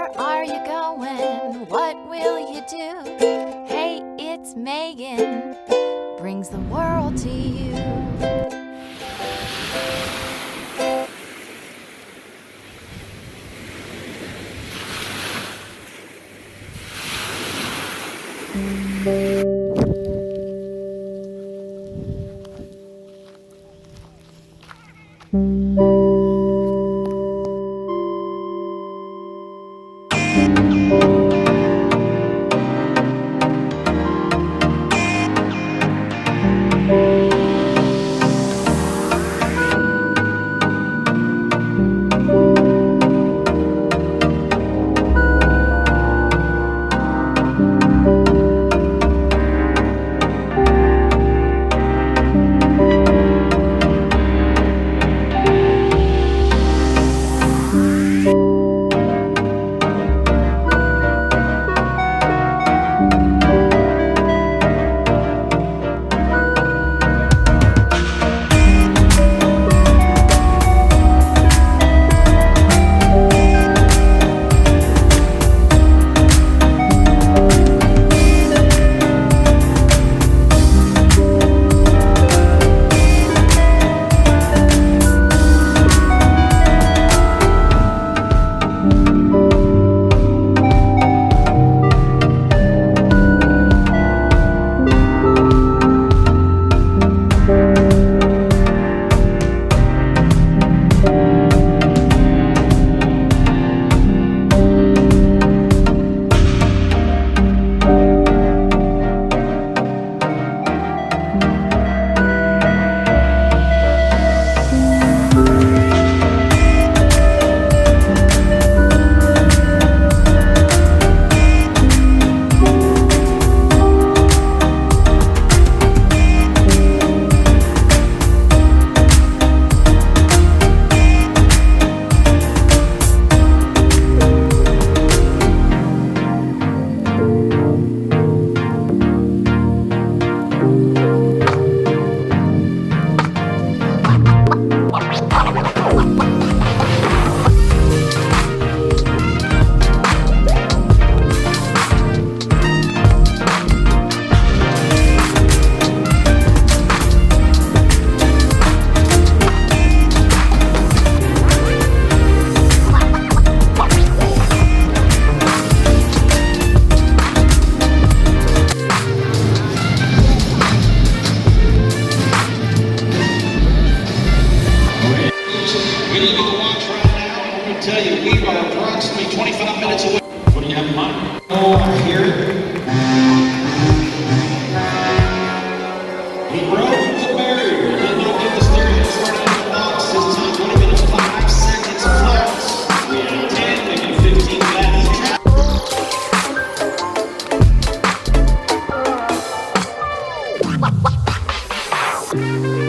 Where are you going? What will you do? Hey, it's Megan, brings the world to you. Tell you, we are approximately 25 minutes away. What do you have in mind? Oh, I hear it. He broke the barrier. He did not get the steering started in the box. His time 20 minutes, 5 seconds flat. We have 10, making 15 laps.